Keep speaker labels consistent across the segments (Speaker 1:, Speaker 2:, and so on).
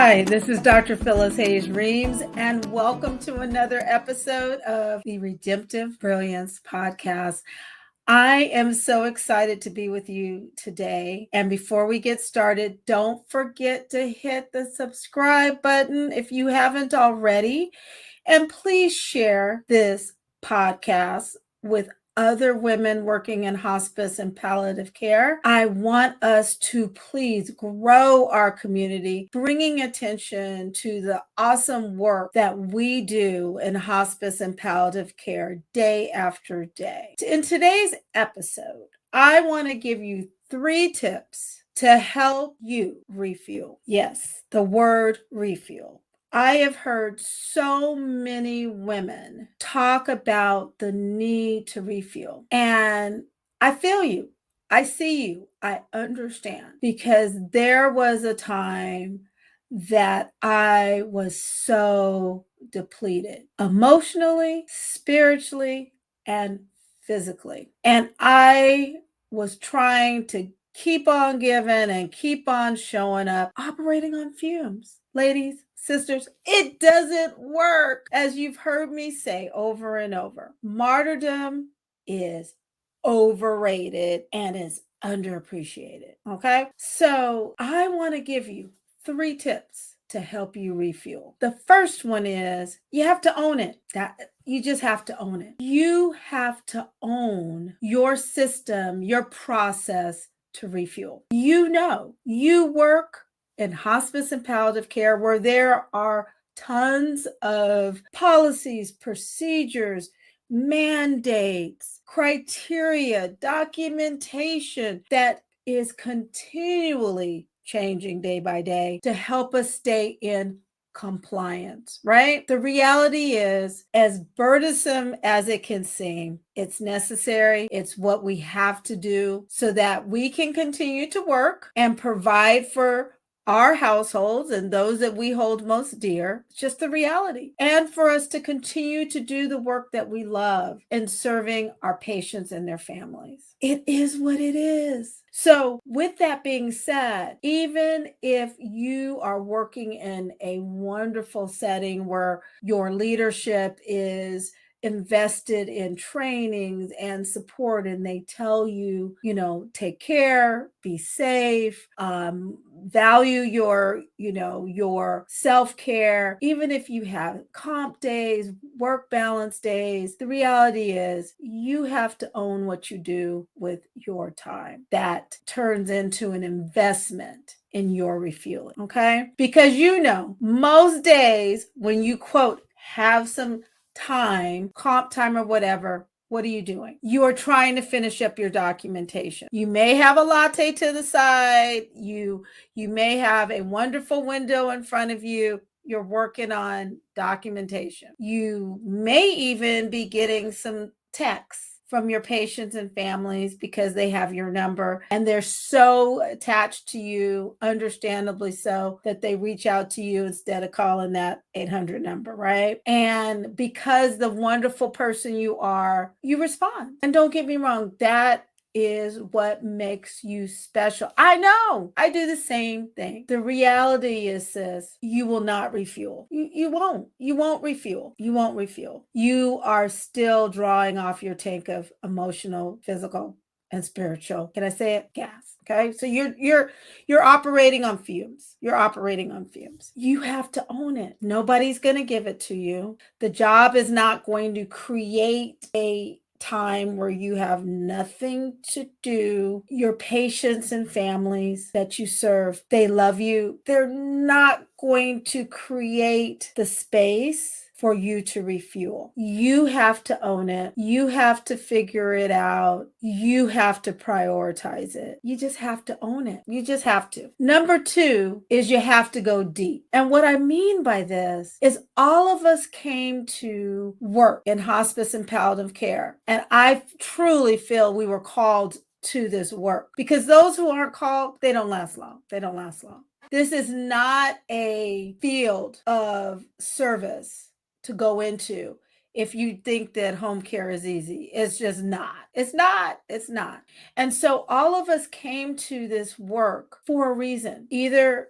Speaker 1: Hi, this is Dr. Phyllis Hayes Reeves, and welcome to another episode of the Redemptive Brilliance Podcast. I am so excited to be with you today. And before we get started, don't forget to hit the subscribe button if you haven't already. And please share this podcast with other women working in hospice and palliative care. I want us to please grow our community, bringing attention to the awesome work that we do in hospice and palliative care day after day. In today's episode, I want to give you 3 tips to help you refuel. Yes, the word refuel. I have heard so many women talk about the need to refuel, and I feel you. I see you. I understand, because there was a time that I was so depleted emotionally, spiritually, and physically. And I was trying to keep on giving and keep on showing up, operating on fumes. Ladies, sisters, it doesn't work. As you've heard me say over and over, martyrdom is overrated and is underappreciated. Okay. So I want to give you 3 tips to help you refuel. The first one is you have to own it. You just have to own it. You have to own your system, your process to refuel. You work in hospice and palliative care where there are tons of policies, procedures, mandates, criteria, documentation that is continually changing day by day to help us stay in compliance, right? The reality is, as burdensome as it can seem, it's necessary. It's what we have to do so that we can continue to work and provide for our households and those that we hold most dear. It's just the reality. And for us to continue to do the work that we love in serving our patients and their families. It is what it is. So with that being said, even if you are working in a wonderful setting where your leadership is invested in trainings and support, and they tell you, take care, be safe, value your self-care, even if you have comp days, work balance days, the reality is you have to own what you do with your time. That turns into an investment in your refueling, okay? Because most days when you quote have some time, comp time or whatever, what are you doing? You are trying to finish up your documentation. You may have a latte to the side. You may have a wonderful window in front of you. You're working on documentation. You may even be getting some texts from your patients and families because they have your number and they're so attached to you, understandably so, that they reach out to you instead of calling that 800 number, right? And because the wonderful person you are, you respond. And don't get me wrong, that is what makes you special. I know I do the same thing. The reality is, sis, you will not refuel. You won't refuel. You won't refuel. You are still drawing off your tank of emotional, physical, and spiritual. Can I say it? Gas. Okay. So you're operating on fumes. You're operating on fumes. You have to own it. Nobody's going to give it to you. The job is not going to create a time where you have nothing to do. Your patients and families that you serve, they love you. They're not going to create the space for you to refuel. You have to own it. You have to figure it out. You have to prioritize it. You just have to own it. You just have to. Number 2 is you have to go deep. And what I mean by this is all of us came to work in hospice and palliative care. And I truly feel we were called to this work, because those who aren't called, they don't last long. They don't last long. This is not a field of service to go into if you think that home care is easy. It's just not. It's not. It's not. And so all of us came to this work for a reason, either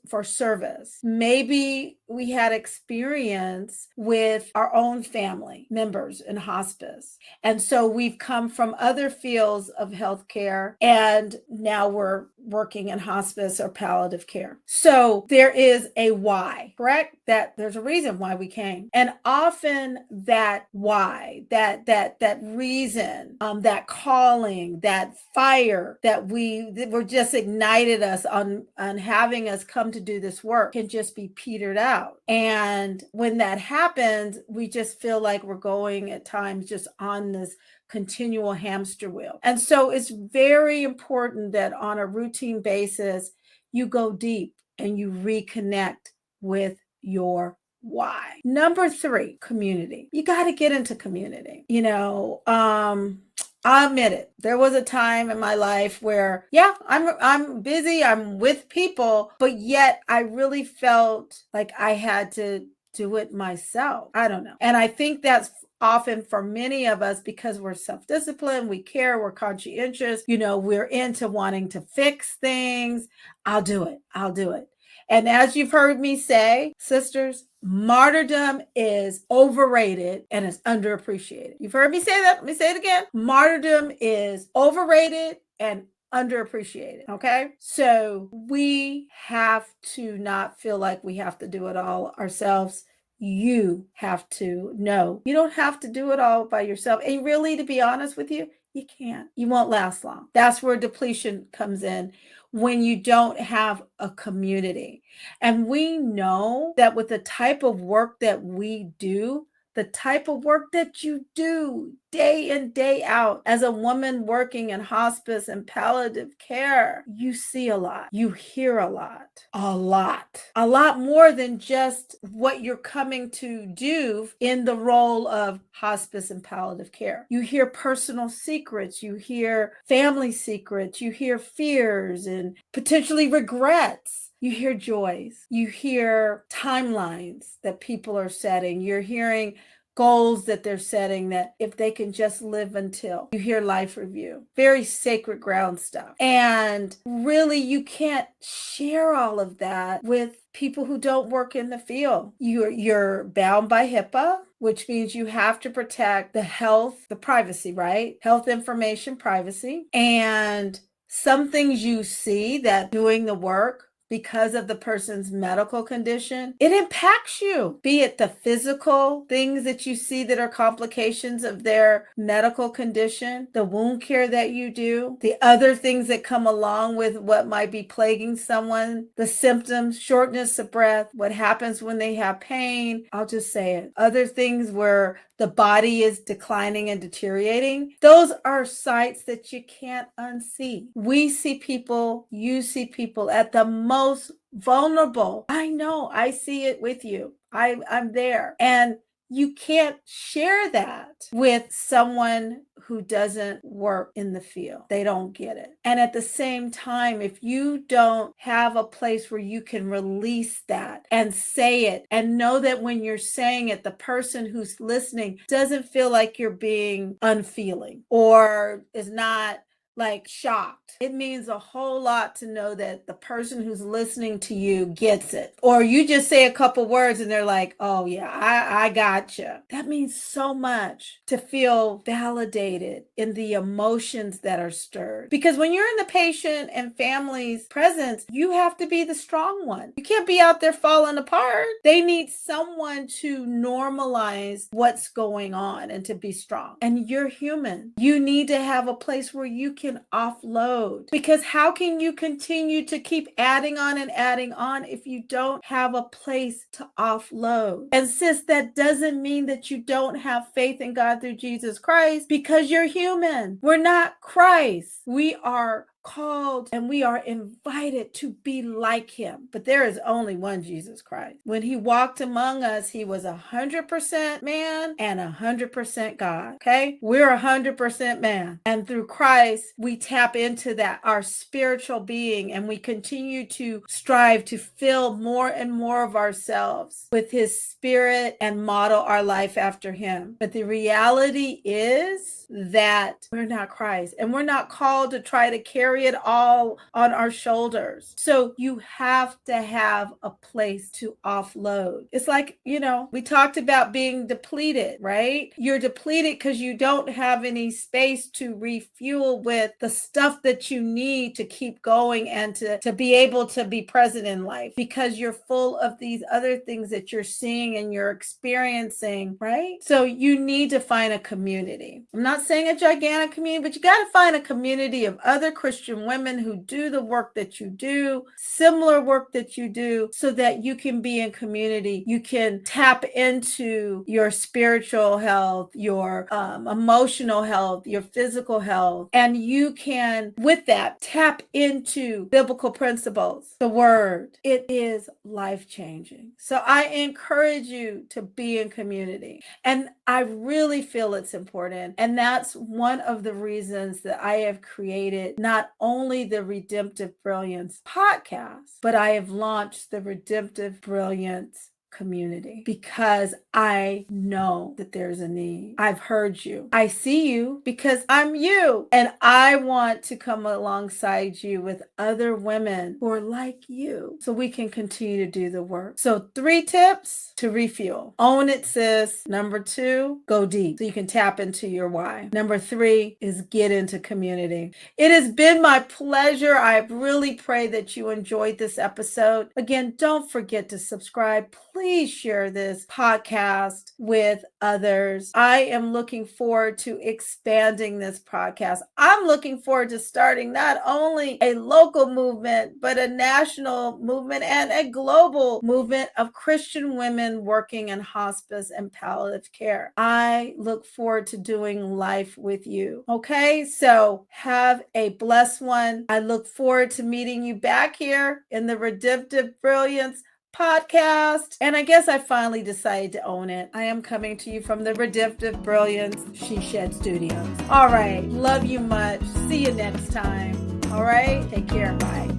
Speaker 1: for service. Maybe we had experience with our own family members in hospice. And so we've come from other fields of healthcare, and now we're working in hospice or palliative care. So there is a why, correct? That there's a reason why we came. And often that why, that reason, that calling, that fire that were just ignited us on having us come to do this work can just be petered out. And when that happens, we just feel like we're going at times just on this continual hamster wheel. And so it's very important that on a routine basis, you go deep and you reconnect with your why. Number 3, community. You got to get into community. I'll admit it. There was a time in my life where, yeah, I'm busy, I'm with people, but yet I really felt like I had to do it myself. I don't know. And I think that's often for many of us because we're self-disciplined, we care, we're conscientious, we're into wanting to fix things. I'll do it. And as you've heard me say, sisters, martyrdom is overrated and is underappreciated. You've heard me say that. Let me say it again. Martyrdom is overrated and underappreciated. Okay. So we have to not feel like we have to do it all ourselves. You have to know you don't have to do it all by yourself. And really, to be honest with you, you can't. You won't last long. That's where depletion comes in when you don't have a community. And we know that with the type of work that we do, the type of work that you do day in, day out as a woman working in hospice and palliative care, you see a lot, you hear a lot more than just what you're coming to do in the role of hospice and palliative care. You hear personal secrets, you hear family secrets, you hear fears and potentially regrets. You hear joys, you hear timelines that people are setting, you're hearing goals that they're setting that if they can just live until. You hear life review, very sacred ground stuff. And really, you can't share all of that with people who don't work in the field. You're bound by HIPAA, which means you have to protect the privacy, right? Health information privacy. And some things you see that doing the work because of the person's medical condition, it impacts you, be it the physical things that you see that are complications of their medical condition, the wound care that you do, the other things that come along with what might be plaguing someone, the symptoms, shortness of breath, what happens when they have pain. I'll just say it. Other things where the body is declining and deteriorating. Those are sights that you can't unsee. We see people, you see people at the most vulnerable. I know, I see it with you. I'm there. And you can't share that with someone who doesn't work in the field. They don't get it. And at the same time, if you don't have a place where you can release that and say it and know that when you're saying it, the person who's listening doesn't feel like you're being unfeeling or is not like shocked. It means a whole lot to know that the person who's listening to you gets it. Or you just say a couple words and they're like, oh yeah, I gotcha. That means so much to feel validated in the emotions that are stirred. Because when you're in the patient and family's presence, you have to be the strong one. You can't be out there falling apart. They need someone to normalize what's going on and to be strong. And you're human. You need to have a place where you can offload, because how can you continue to keep adding on and adding on if you don't have a place to offload? And sis, that doesn't mean that you don't have faith in God through Jesus Christ, because you're human. We're not Christ. We are called and we are invited to be like him. But there is only one Jesus Christ. When he walked among us, he was 100% man and 100% God. Okay? We're 100% man. And through Christ, we tap into that, our spiritual being, and we continue to strive to fill more and more of ourselves with his spirit and model our life after him. But the reality is that we're not Christ, and we're not called to try to carry it all on our shoulders. So you have to have a place to offload. It's like, we talked about being depleted, right? You're depleted because you don't have any space to refuel with the stuff that you need to keep going and to be able to be present in life, because you're full of these other things that you're seeing and you're experiencing, right? So you need to find a community. I'm not saying a gigantic community, but you got to find a community of other Christian women who do the work that you do, similar work that you do, so that you can be in community. You can tap into your spiritual health, your emotional health, your physical health, and you can, with that, tap into biblical principles, the word. It is life-changing. So I encourage you to be in community. And I really feel it's important. And that's one of the reasons that I have created not only the Redemptive Brilliance podcast, but I have launched the Redemptive Brilliance community, because I know that there's a need. I've heard you. I see you because I'm you. And I want to come alongside you with other women who are like you so we can continue to do the work. So 3 tips to refuel. Own it, sis. Number 2, go deep so you can tap into your why. Number 3 is get into community. It has been my pleasure. I really pray that you enjoyed this episode. Again, don't forget to subscribe. Please share this podcast with others. I am looking forward to expanding this podcast. I'm looking forward to starting not only a local movement, but a national movement and a global movement of Christian women working in hospice and palliative care. I look forward to doing life with you. Okay, so have a blessed one. I look forward to meeting you back here in the Redemptive Brilliance podcast. And I guess I finally decided to own it. I am coming to you from the Redemptive Brilliance She Shed Studios. All right. Love you much. See you next time. All right. Take care. Bye.